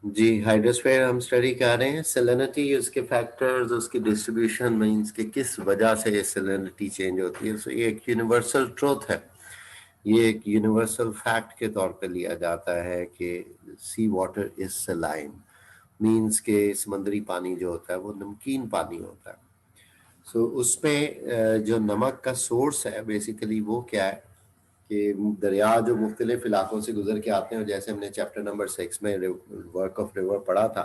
जी, hydrosphere हम study कर रहे हैं। सैलिनिटी, उसके फैक्टर्स, उसकी डिस्ट्रीब्यूशन, मीन्स कि किस वजह से ये सैलिनिटी चेंज होती है। सो ये एक यूनिवर्सल ट्रूथ है। ये एक यूनिवर्सल फैक्ट के तौर पे लिया जाता है कि सी वाटर इज सलाइन, मीन्स के समुद्री पानी जो होता है वो नमकीन पानी होता है। सो उसमें जो नमक का सोर्स है बेसिकली वो क्या है कि दरिया जो मुख्तलिफ इलाकों से गुजर के आते हैं, और जैसे हमने चैप्टर नंबर 6 में वर्क ऑफ रिवर पढ़ा था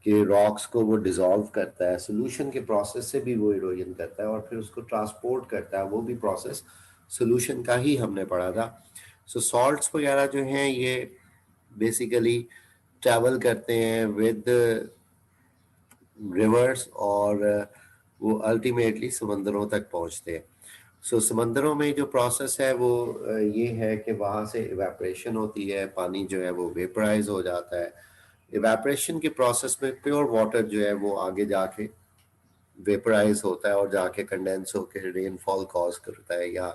कि रॉक्स को वो डिसॉल्व करता है, सोल्यूशन के प्रोसेस से भी वो इरोजन करता है, और फिर उसको ट्रांसपोर्ट करता है, वो भी प्रोसेस सोल्यूशन का ही हमने पढ़ा था। सो सॉल्ट्स वगैरह जो हैं ये बेसिकली ट्रैवल करते हैं विद रिवर्स, और वो अल्टीमेटली समंदरों तक पहुंचते हैं। सो समंदरों में जो प्रोसेस है वो ये है कि वहाँ से इवेपोरेशन होती है, पानी जो है वो वेपराइज हो जाता है। इवेपोरेशन के प्रोसेस में प्योर वाटर जो है वो आगे जाके वेपराइज होता है और जाके कंडेंस होकर रेनफॉल कॉज करता है, या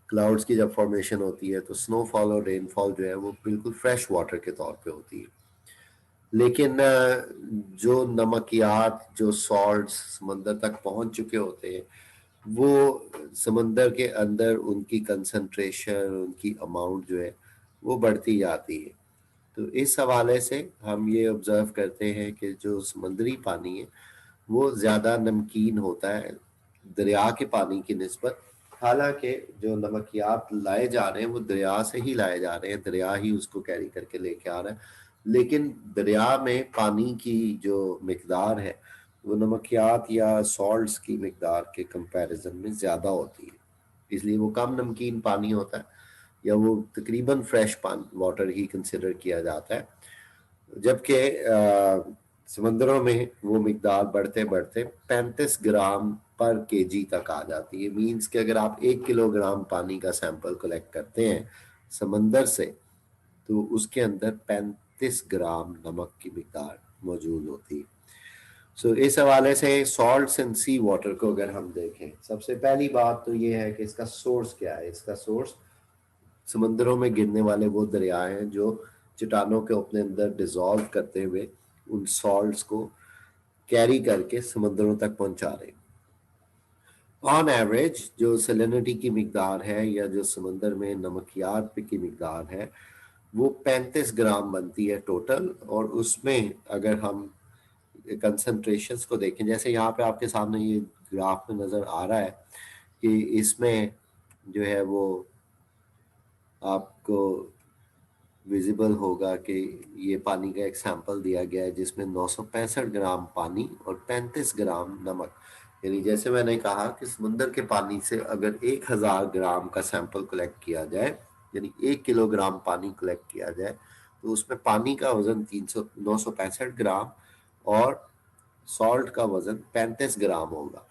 क्लाउड्स की जब फॉर्मेशन होती है तो स्नोफॉल और रेनफॉल जो है वो बिल्कुल फ्रेश वाटर के तौर पे होती है। लेकिन जो नमकियात, जो सॉल्ट्स समंदर तक पहुंच चुके होते हैं, वो समंदर के अंदर उनकी कंसंट्रेशन, उनकी अमाउंट जो है वो बढ़ती जाती है। तो इस हवाले से हम ये ऑब्जर्व करते हैं कि जो समुद्री पानी है वो ज़्यादा नमकीन होता है दरिया के पानी की निस्बत। हालांकि जो नमकियात लाए जा रहे हैं वो दरिया से ही लाए जा रहे हैं, दरिया ही उसको कैरी करके लेके आ रहा है, लेकिन दरिया में पानी की जो मिकदार है वो नमकियात या सॉल्ट्स की मिकदार के कंपैरिजन में ज़्यादा होती है, इसलिए वो कम नमकीन पानी होता है, या वो तकरीबन फ्रेश पानी वाटर ही कंसिडर किया जाता है। जबकि समंदरों में वो मिकदार बढ़ते बढ़ते 35 ग्राम पर केजी तक आ जाती है। मीन्स कि अगर आप 1 किलोग्राम पानी का सैंपल कलेक्ट करते हैं समंदर से, तो उसके अंदर 35 ग्राम नमक की मिकदार मौजूद होती है। सो इस हवाले से सॉल्ट्स एंड सी वाटर को अगर हम देखें, सबसे पहली बात तो ये है कि इसका सोर्स क्या है। इसका सोर्स समंदरों में गिरने वाले वो दरिया हैं जो चट्टानों के अपने अंदर डिसॉल्व करते हुए उन सॉल्ट्स को कैरी करके समंदरों तक पहुंचा रहे हैं। ऑन एवरेज जो सैलिनिटी की मिकदार है या जो समंदर में नमकियात की मिकदार है वो 35 ग्राम बनती है टोटल। और उसमें अगर हम कंसंट्रेशंस को देखें, जैसे यहाँ पे आपके सामने ये ग्राफ में नज़र आ रहा है कि इसमें जो है वो आपको विजिबल होगा कि ये पानी का एक सैंपल दिया गया है जिसमें 965 ग्राम पानी और 35 ग्राम नमक। यानी जैसे मैंने कहा कि समुंदर के पानी से अगर 1000 ग्राम का सैंपल कलेक्ट किया जाए, यानी 1 किलोग्राम पानी कलेक्ट किया जाए, तो उसमें पानी का वजन 965 ग्राम और सॉल्ट का वजन 35 ग्राम होगा।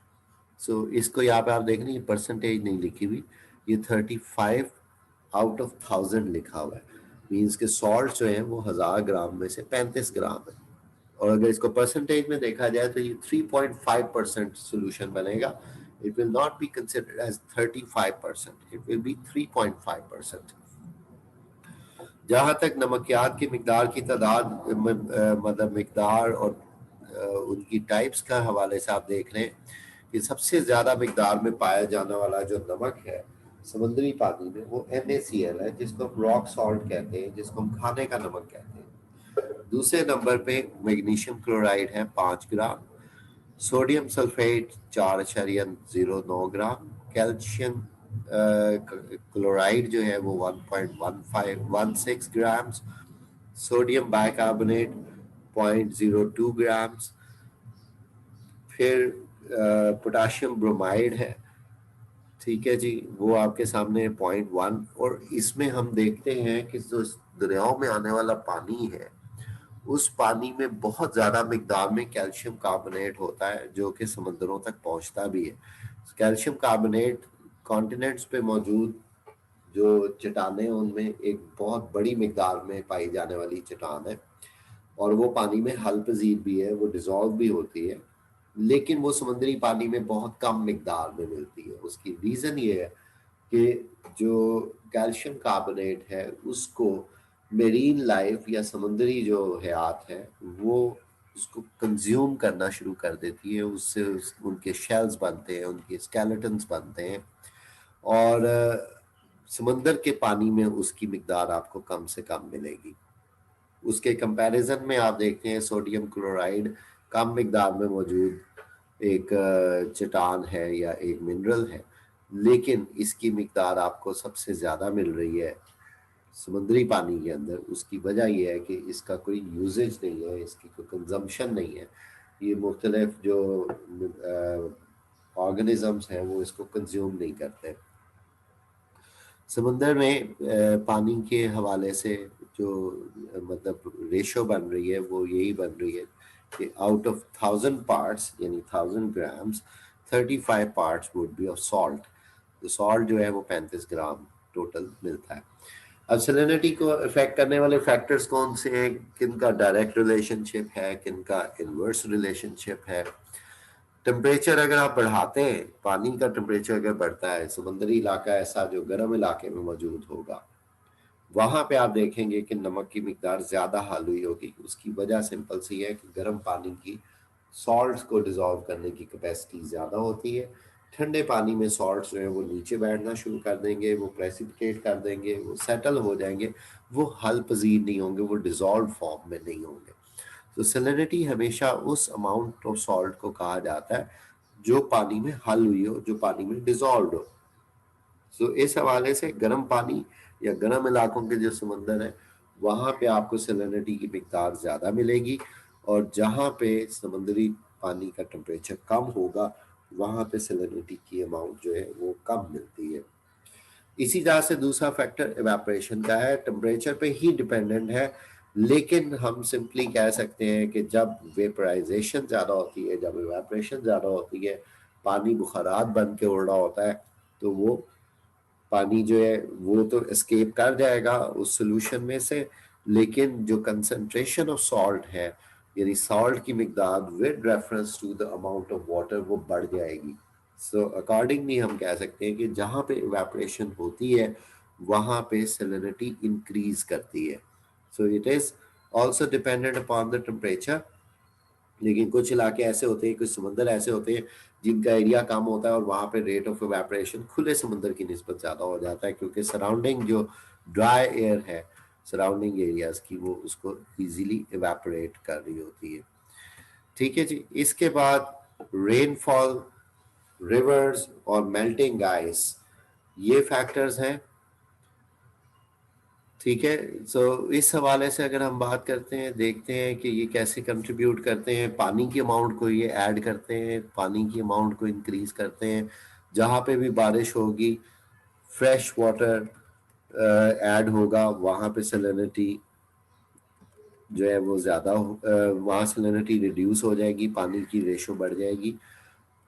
सो इसको यहाँ पे आप देख रहे हैं, ये परसेंटेज नहीं लिखी हुई, ये 35 आउट ऑफ 1000 लिखा हुआ है। मीन्स के सॉल्ट जो है वो 1000 ग्राम में से 35 ग्राम है। और अगर इसको परसेंटेज में देखा जाए तो ये 3.5% सोल्यूशन बनेगा। It will not be considered as 35%, it will be 3.5%। जहां तक नमकियात की मिकदार की तादाद, मतलब मिकदार और उनकी टाइप्स का हवाले से आप देख रहे हैं कि सबसे ज्यादा मिकदार में पाया जाने वाला जो नमक है समुद्री पानी में वो NaCl है, जिसको हम रॉक सॉल्ट कहते हैं, जिसको हम खाने का नमक कहते हैं। दूसरे नंबर पे मैग्नीशियम क्लोराइड है 5 ग्राम, सोडियम सल्फेट 4.09 ग्राम, कैल्शियम क्लोराइड जो है वो 1.1516 ग्राम्स, सोडियम बाइकार्बोनेट 0.02 ग्राम्स, फिर पोटाशियम ब्रोमाइड है, ठीक है जी, वो आपके सामने 0.1। और इसमें हम देखते हैं कि जो दरियाओं में आने वाला पानी है उस पानी में बहुत ज़्यादा मिकदार में कैल्शियम कार्बोनेट होता है जो कि समंदरों तक पहुंचता भी है। कैल्शियम कार्बोनेट कॉन्टिनेंट्स पे मौजूद जो चट्टानें हैं उनमें एक बहुत बड़ी मिकदार में पाई जाने वाली चट्टान है, और वो पानी में हल पजीर भी है, वो डिजॉल्व भी होती है, लेकिन वो समुद्री पानी में बहुत कम मिकदार में मिलती है। उसकी रीज़न ये है कि जो कैल्शियम कार्बोनेट है उसको मेरीन लाइफ या समुद्री जो हयात है वो उसको कंज्यूम करना शुरू कर देती है, उससे उनके शेल्स बनते हैं, उनके स्केलेटन्स बनते हैं, और समंदर के पानी में उसकी मिकदार आपको कम से कम मिलेगी। उसके कंपैरिजन में आप देखते हैं सोडियम क्लोराइड कम मिकदार में मौजूद एक चट्टान है या एक मिनरल है, लेकिन इसकी मिकदार आपको सबसे ज़्यादा मिल रही है समुद्री पानी के अंदर। उसकी वजह यह है कि इसका कोई यूजेज नहीं है, इसकी कोई कंजम्पशन नहीं है। ये मुख्तलिफ जो ऑर्गेनिजम्स हैं वो इसको कंज्यूम नहीं करते। समंदर में पानी के हवाले से जो मतलब रेशो बन रही है वो यही बन रही है कि आउट ऑफ 1000 पार्ट्स यानी 1000 grams 35 parts would be of salt. तो सॉल्ट जो है वो 35 ग्राम टोटल मिलता है। अब सैलिनिटी को इफेक्ट करने वाले फैक्टर्स कौन से हैं, किन का डायरेक्ट रिलेशनशिप है, किन का इनवर्स रिलेशनशिप है। टेम्परेचर अगर आप बढ़ाते हैं, पानी का टेम्परेचर अगर बढ़ता है, समुद्री इलाका ऐसा जो गर्म इलाके में मौजूद होगा, वहां पे आप देखेंगे कि नमक की मिकदार ज्यादा हाल हुई होगी। उसकी वजह सिंपल सी है कि गर्म पानी की सॉल्ट्स को डिजॉल्व करने की कैपेसिटी ज्यादा होती है। ठंडे पानी में सॉल्ट्स जो है वो नीचे बैठना शुरू कर देंगे, वो प्रेसिपिटेट कर देंगे, वो सेटल हो जाएंगे, वो हल पजीर नहीं होंगे, वो डिजॉल्व फॉर्म में नहीं होंगे। तो सैलिनिटी हमेशा उस अमाउंट ऑफ सॉल्ट को कहा जाता है जो पानी में हल हुई हो, जो पानी में डिजॉल्व हो। तो इस हवाले से गर्म पानी या गर्म इलाकों के जो समंदर है वहां पे आपको सैलिनिटी की मिकदार ज्यादा मिलेगी, और जहां पे समुद्री पानी का टेम्परेचर कम होगा वहां पे सैलिनिटी की अमाउंट जो है वो कम मिलती है। इसी तरह से दूसरा फैक्टर इवेपोरेशन का है, टेम्परेचर पे ही डिपेंडेंट है, लेकिन हम सिंपली कह सकते हैं कि जब वेपराइजेशन ज़्यादा होती है, जब इवेपोरेशन ज़्यादा होती है, पानी बुखारात बन के उड़ रहा होता है, तो वो पानी जो है वो तो एस्केप कर जाएगा उस सोल्यूशन में से, लेकिन जो कंसंट्रेशन ऑफ सॉल्ट है यानी सॉल्ट की मिकदार with reference to the amount of water वो बढ़ जाएगी। सो अकॉर्डिंगली हम कह सकते हैं कि जहाँ पे इवेपोरेशन होती है वहाँ पे सैलिनिटी इंक्रीज करती है। So it is also dependent upon the temperature. लेकिन कुछ इलाके ऐसे होते हैं, कुछ समंदर ऐसे होते हैं जिनका एरिया कम होता है और वहाँ पे रेट ऑफ इवेपोरेशन खुले समंदर की निस्बत ज़्यादा हो जाता है, क्योंकि सराउंडिंग जो ड्राई एयर है सराउंडिंग एरियाज की वो उसको इजीली इवेपोरेट कर रही होती है। ठीक है जी। इसके बाद रेनफॉल, रिवर्स और मेल्टिंग आइस, ये फैक्टर्स हैं। ठीक है। सो इस हवाले से अगर हम बात करते हैं, देखते हैं कि ये कैसे कंट्रीब्यूट करते हैं, पानी की अमाउंट को ये ऐड करते हैं, पानी की अमाउंट को इंक्रीज करते हैं। जहाँ पे भी बारिश होगी फ्रेश वाटर ऐड होगा, वहाँ पे सैलिनिटी जो है वो ज़्यादा वहाँ सैलिनिटी रिड्यूस हो जाएगी, पानी की रेशो बढ़ जाएगी।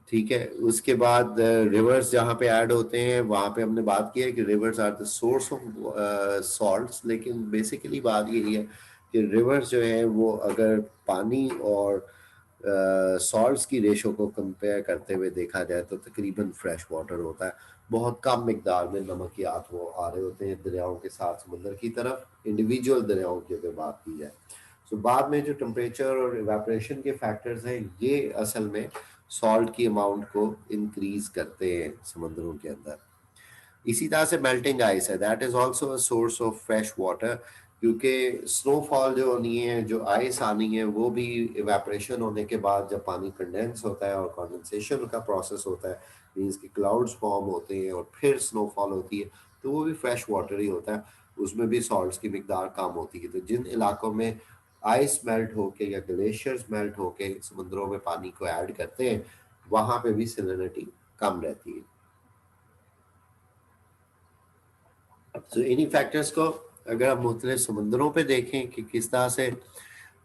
ठीक है। उसके बाद रिवर्स जहाँ पे ऐड होते हैं वहाँ पे हमने बात की है कि rivers are the source of salts, लेकिन बेसिकली बात यही है कि रिवर्स जो है वो अगर पानी और सॉल्ट्स की रेशो को कंपेयर करते हुए देखा जाए तो तकरीबन फ्रेश वाटर होता है। बहुत कम मिकदार में नमकियात वो आ रहे होते हैं दरियाओं के साथ समुद्र की तरफ, इंडिविजुअल दरियाओं की अगर बात की जाए। सो बाद में जो टेम्परेचर और इवेपोरेशन के फैक्टर्स हैं ये असल में सॉल्ट की अमाउंट को इंक्रीज करते हैं समुद्रों के अंदर। इसी तरह से मेल्टिंग आइस है, that is also a source of fresh water, क्योंकि स्नोफॉल जो होनी है, जो आइस आनी है, वो भी इवेपोरेशन होने के बाद जब पानी कंडेंस होता है और कंडेंसेशन का प्रोसेस होता है, मीन्स कि क्लाउड्स फॉर्म होते हैं और फिर स्नोफॉल होती है, तो वो भी फ्रेश वाटर ही होता है, उसमें भी सॉल्ट्स की मिकदार कम होती है। तो जिन इलाकों में आइस मेल्ट होके या ग्लेशियर्स मेल्ट होके समुद्रों में पानी को ऐड करते हैं वहां पे भी सैलिनिटी कम रहती है। तो इन्हीं फैक्टर्स को अगर हम मुख्तलिफ समुद्रों पे देखें कि किस तरह से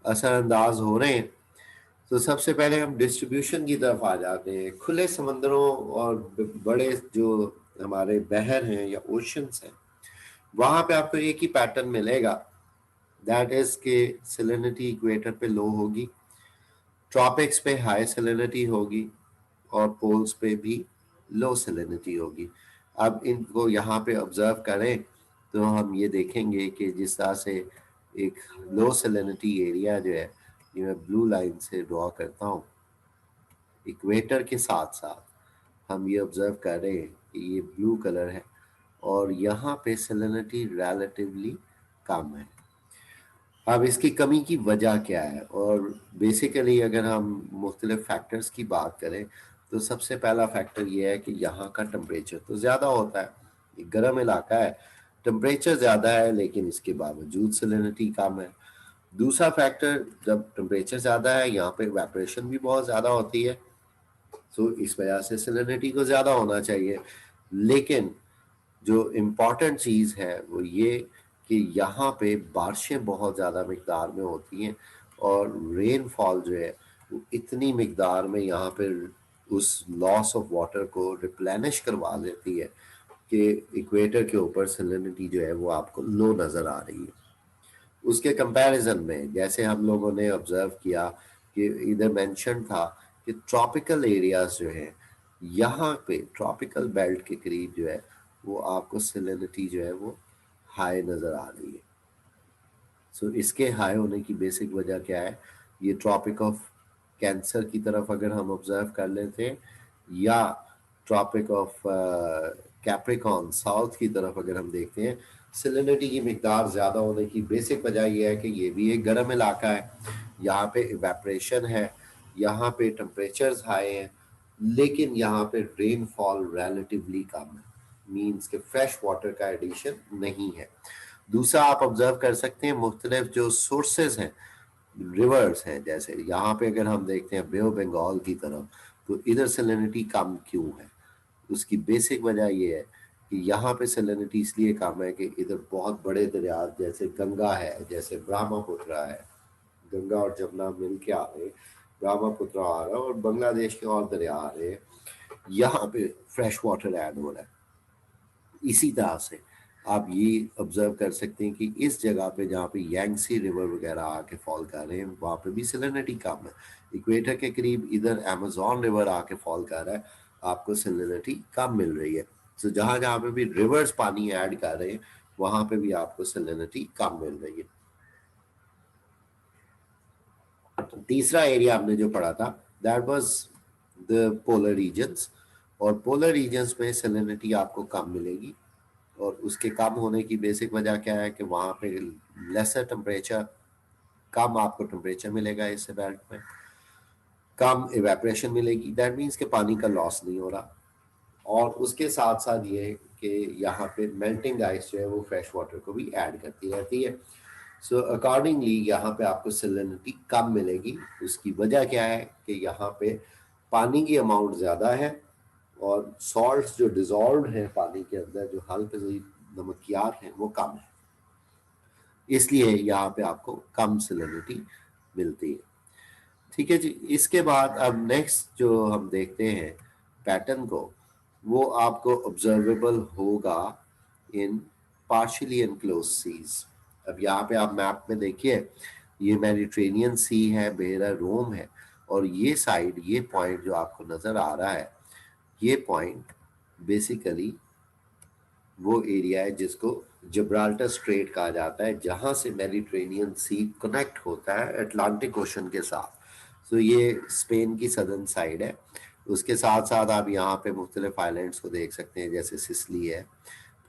असरअंदाज हो रहे हैं, तो सबसे पहले हम डिस्ट्रीब्यूशन की तरफ आ जाते हैं। खुले समंदरों और बड़े जो हमारे बहर हैं या ओशंस हैं वहां पे आपको एक ही पैटर्न मिलेगा, दैट इज के सैलिनिटी इक्वेटर पे लो होगी, ट्रॉपिक्स पे हाई सैलिनिटी होगी और पोल्स पे भी लो सैलिनिटी होगी। अब इनको यहाँ पे ऑब्जर्व करें तो हम ये देखेंगे कि जिस तरह से एक लो सैलिनिटी एरिया जो है, ये मैं ब्लू लाइन से ड्रॉ करता हूँ, इक्वेटर के साथ साथ हम ये ऑब्जर्व कर रहे हैं कि ये ब्लू कलर है और यहाँ पे सैलिनिटी रिलेटिवली कम है। अब इसकी कमी की वजह क्या है, और बेसिकली अगर हम मुख्तलिफ फैक्टर्स की बात करें तो सबसे पहला फैक्टर ये है कि यहाँ का टेम्परेचर तो ज़्यादा होता है, ये गर्म इलाका है, टेम्परेचर ज़्यादा है लेकिन इसके बावजूद सैलिनिटी कम है। दूसरा फैक्टर, जब टेम्परेचर ज़्यादा है यहाँ पे इवेपोरेशन भी बहुत ज़्यादा होती है, तो इस वजह से सैलिनिटी को ज़्यादा होना चाहिए। लेकिन जो इम्पॉर्टेंट चीज़ है वो ये कि यहाँ पे बारिशें बहुत ज़्यादा मिकदार में होती हैं और रेनफॉल जो है वो इतनी मिकदार में यहाँ पे उस लॉस ऑफ वाटर को रिप्लेनिश करवा देती है कि इक्वेटर के ऊपर सैलिनिटी जो है वो आपको लो नज़र आ रही है। उसके कंपैरिजन में जैसे हम लोगों ने ऑब्जर्व किया कि इधर मेंशन था कि ट्रॉपिकल एरियाज जो है, यहाँ पे ट्रॉपिकल बेल्ट के करीब जो है वो आपको सैलिनिटी जो है वो हाई नज़र आ रही है। सो इसके हाई होने की बेसिक वजह क्या है, ये ट्रॉपिक ऑफ कैंसर की तरफ अगर हम ऑब्जर्व कर लेते हैं, या ट्रॉपिक ऑफ कैप्रिकॉन साउथ की तरफ अगर हम देखते हैं, सैलिनिटी की मिकदार ज़्यादा होने की बेसिक वजह यह है कि ये भी एक गर्म इलाका है, यहाँ पे इवेपरेशन है, यहाँ पे टेम्परेचर्स हाई हैं, लेकिन यहाँ पे रेनफॉल रिलेटिवली कम है, मीन्स के फ्रेश वाटर का एडिशन नहीं है। दूसरा आप ऑब्जर्व कर सकते हैं मुख्तलिफ जो सोर्सेज हैं, रिवर्स हैं, जैसे यहाँ पे अगर हम देखते हैं बे ऑफ बंगाल की तरफ, तो इधर सैलिनिटी कम क्यों है? उसकी बेसिक वजह ये है कि यहाँ पे सैलिनिटी इसलिए कम है कि इधर बहुत बड़े दरिया जैसे गंगा है, जैसे ब्रह्मपुत्र है, गंगा और जमुना मिल के आ रहे, ब्रह्मपुत्र आ रहा है और बांग्लादेश के और दरिया आ रहे हैं, यहाँ पे फ्रेश वाटर ऐड हो रहा है। इसी तरह से आप ये ऑब्जर्व कर सकते हैं कि इस जगह पे जहाँ पे यांगसी रिवर वगैरह आके फॉल कर रहे हैं वहाँ पे भी सैलिनिटी कम है। इक्वेटर के करीब इधर अमेजोन रिवर आके फॉल कर रहा है, आपको सैलिनिटी कम मिल रही है। तो जहाँ जहाँ पे भी रिवर्स पानी ऐड कर रहे हैं वहाँ पे भी आपको सैलिनिटी कम मिल रही है। तीसरा एरिया हमने जो पढ़ा था that was the polar regions, और पोलर रीजन्स में सैलिनिटी आपको कम मिलेगी, और उसके कम होने की बेसिक वजह क्या है कि वहाँ पे लेसर टेम्परेचर, कम आपको टेम्परेचर मिलेगा इससे बेल्ट में, कम इवेपरेशन मिलेगी, दैट मीन्स कि पानी का लॉस नहीं हो रहा, और उसके साथ साथ ये कि यहाँ पे मेल्टिंग आइस जो है वो फ्रेश वाटर को भी ऐड करती रहती है। सो अकॉर्डिंगली यहाँ पे आपको सैलिनिटी कम मिलेगी। उसकी वजह क्या है कि यहाँ पे पानी की अमाउंट ज़्यादा है और सॉल्ट्स जो डिजॉल्व हैं पानी के अंदर, जो हल्के नमकियात हैं, वो कम है, इसलिए यहाँ पे आपको कम सैलिनिटी मिलती है। ठीक है जी। इसके बाद अब नेक्स्ट जो हम देखते हैं पैटर्न को, वो आपको ऑब्जर्वेबल होगा इन पार्शियली एनक्लोज सीज। अब यहाँ पे आप मैप में देखिए, ये मेडिटेरेनियन सी है, बहरा रोम है, और ये साइड, ये पॉइंट जो आपको नजर आ रहा है, ये पॉइंट बेसिकली वो एरिया है जिसको जिब्राल्टर स्ट्रेट कहा जाता है, जहां से मेडिटेरेनियन सी कनेक्ट होता है अटलांटिक ओशन के साथ। तो ये स्पेन की सदर्न साइड है। उसके साथ साथ आप यहाँ पे मुख्तलिफ आइलैंड्स को देख सकते हैं, जैसे सिसली है,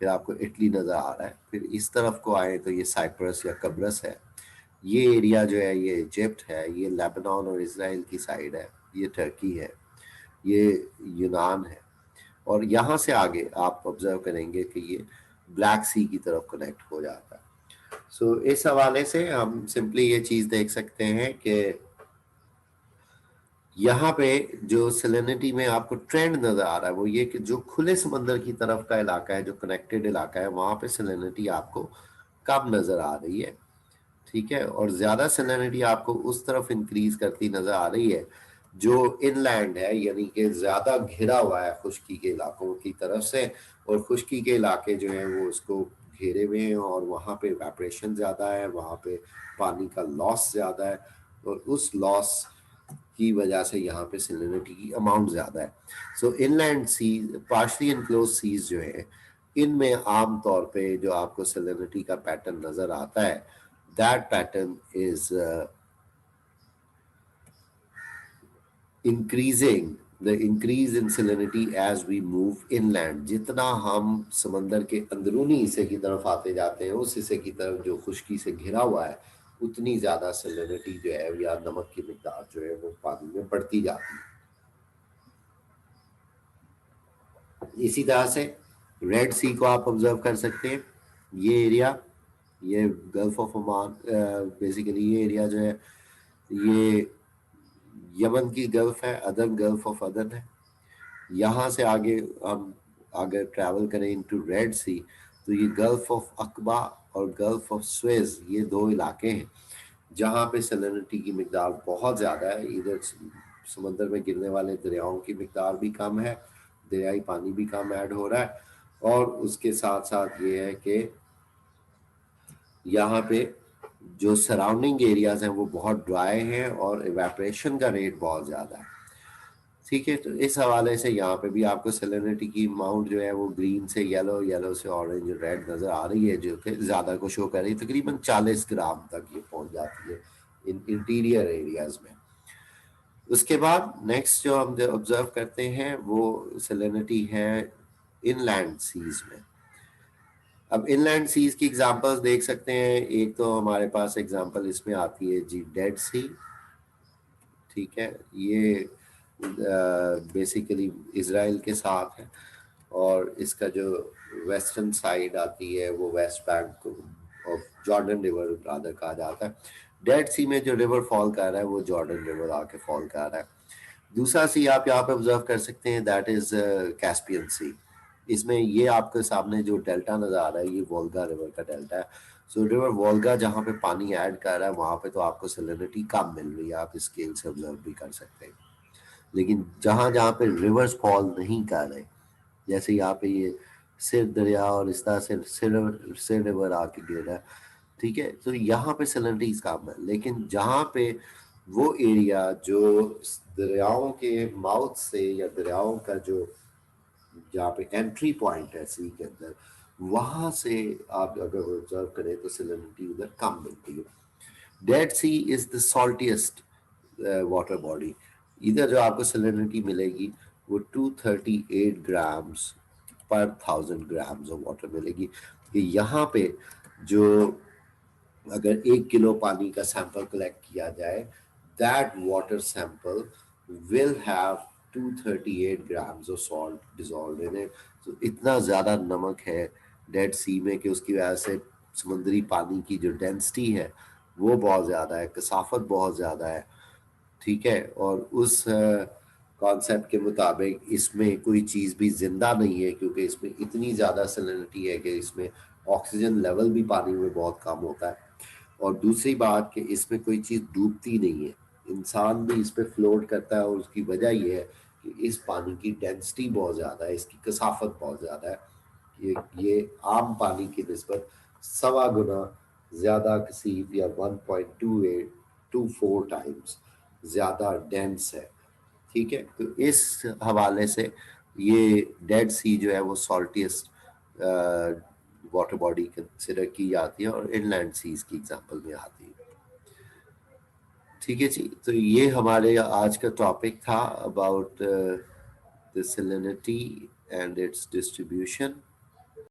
फिर आपको इटली नज़र आ रहा है, फिर इस तरफ को आए तो ये साइप्रस या कब्रस है, ये एरिया जो है ये इजिप्ट है, ये लेबनान और इसराइल की साइड है, ये टर्की है, ये यूनान है, और यहाँ से आगे आप ऑब्जर्व करेंगे कि ये ब्लैक सी की तरफ कनेक्ट हो जाता है। सो इस हवाले से हम सिंपली ये चीज़ देख सकते हैं कि यहाँ पे जो सैलिनिटी में आपको ट्रेंड नज़र आ रहा है वो ये कि जो खुले समंदर की तरफ का इलाका है, जो कनेक्टेड इलाका है, वहाँ पे सैलिनिटी आपको कम नज़र आ रही है। ठीक है, और ज़्यादा सैलिनिटी आपको उस तरफ इंक्रीज करती नज़र आ रही है जो इनलैंड है, यानी कि ज़्यादा घिरा हुआ है खुश्की के इलाकों की तरफ से, और खुश्की के इलाके जो हैं वो उसको घेरे हुए हैं, और वहाँ पे इवेपोरेशन ज़्यादा है, वहाँ पे पानी का लॉस ज़्यादा है, और उस लॉस की वजह से यहाँ पे सैलिनिटी की अमाउंट ज़्यादा है। सो inland sea, partially enclose seize जो है इनमें आम तौर पे जो आपको सैलिनिटी का पैटर्न नजर आता है, that pattern is increasing, the increase in salinity as we move inland. जितना हम समंदर के अंदरूनी हिस्से की तरफ आते जाते हैं, उस हिस्से की तरफ जो खुश्की से घिरा हुआ है, उतनी ज्यादा सैलिनिटी जो है या नमक की मिकदार जो है वो पानी में बढ़ती जाती है। इसी तरह से रेड सी को आप ऑब्जर्व कर सकते हैं। ये एरिया, ये गल्फ ऑफ ओमान, बेसिकली ये एरिया जो है ये यमन की गल्फ है, अदन, गल्फ ऑफ अदन है। यहाँ से आगे हम अगर ट्रैवल करें इनटू रेड सी, तो ये गल्फ ऑफ अकबा और गल्फ ऑफ स्वेज, ये दो इलाके हैं जहाँ पे सैलिनिटी की मिकदार बहुत ज़्यादा है। इधर समंदर में गिरने वाले दरियाओं की मिकदार भी कम है, दरियाई पानी भी कम ऐड हो रहा है, और उसके साथ साथ ये है कि यहाँ पे जो सराउंडिंग एरियाज हैं वो बहुत ड्राई हैं और इवेपोरेशन का रेट बहुत ज़्यादा है। ठीक है, तो इस हवाले से यहाँ पे भी आपको सैलिनिटी की अमाउंट जो है वो ग्रीन से येलो, येलो से ऑरेंज, रेड नज़र आ रही है, जो कि ज़्यादा को शो कर रही है। तकरीबन 40 ग्राम तक ये पहुंच जाती है इन इंटीरियर एरियाज में। उसके बाद नेक्स्ट जो हम ऑब्जर्व करते हैं वो सैलिनिटी है इनलैंड सीज में। अब इनलैंड सीज की एग्जांपल्स देख सकते हैं। एक तो हमारे पास एग्जांपल इसमें आती है जी, डेड सी। ठीक है, ये बेसिकली इसराइल के साथ है, और इसका जो वेस्टर्न साइड आती है वो West Bank of Jordan river rather कहा जाता है। डेड सी में जो रिवर फॉल कर रहा है वो जॉर्डन रिवर आके फॉल कर रहा है। दूसरा सी आप यहाँ पे ऑब्जर्व कर सकते हैं, दैट इज कैस्पियन सी। इसमें ये आपके सामने जो डेल्टा नजर आ रहा है, ये वोल्गा रिवर का डेल्टा है। सो रिवर वोल्गा जहाँ पे पानी ऐड कर रहा है, वहाँ पे तो आपको सैलिनिटी कम मिल रही है, आप स्केल से ऑब्जर्व भी कर सकते हैं। लेकिन जहाँ जहाँ पे रिवर्स फॉल नहीं कर रहे, जैसे यहाँ पे ये सिर दरिया और इस तरह से सिर रिवर आके गिर रहा है, ठीक है, तो यहाँ पे सैलिनिटी कम है। लेकिन जहाँ पे वो एरिया जो दरियाओं के माउथ से या दरियाओं का जो जहाँ पे एंट्री पॉइंट है सी के अंदर, वहां से आप अगर ऑब्जर्व करें तो सैलिनिटी उधर कम मिलती है। Dead Sea is the saltiest water body. इधर जो आपको सैलिनिटी मिलेगी वो 238 ग्राम्स पर 1000 ग्राम्स ऑफ वाटर मिलेगी। कि यहाँ पे जो अगर 1 किलो पानी का सैंपल कलेक्ट किया जाए, that water sample will have 238 grams of salt dissolve in it. तो इतना ज़्यादा नमक है डेड सी में कि उसकी वजह से समुद्री पानी की जो डेंसिटी है वो बहुत ज़्यादा है, कसाफत बहुत ज़्यादा है। ठीक है, और उस कॉन्सेप्ट के मुताबिक इसमें कोई चीज़ भी जिंदा नहीं है, क्योंकि इसमें इतनी ज़्यादा सैलिनिटी है कि इसमें ऑक्सीजन लेवल भी पानी में बहुत कम होता है। और दूसरी बात कि इसमें कोई चीज़ डूबती नहीं है, इंसान भी इस पे फ्लोट करता है, और उसकी वजह यह है कि इस पानी की डेंसिटी बहुत ज़्यादा है, इसकी कसाफत बहुत ज़्यादा है। ये आम पानी की निस्बत 1.25 गुना ज़्यादा कसीफ या 1.2824 टाइम्स ज़्यादा डेंस है। ठीक है, तो इस हवाले से ये डेड सी जो है वो सॉल्टियस्ट वाटर बॉडी कंसिडर की जाती है और इनलैंड सीज की एग्जांपल में आती है। ठीक है जी, तो ये हमारे आज का टॉपिक था about the salinity and it's distribution.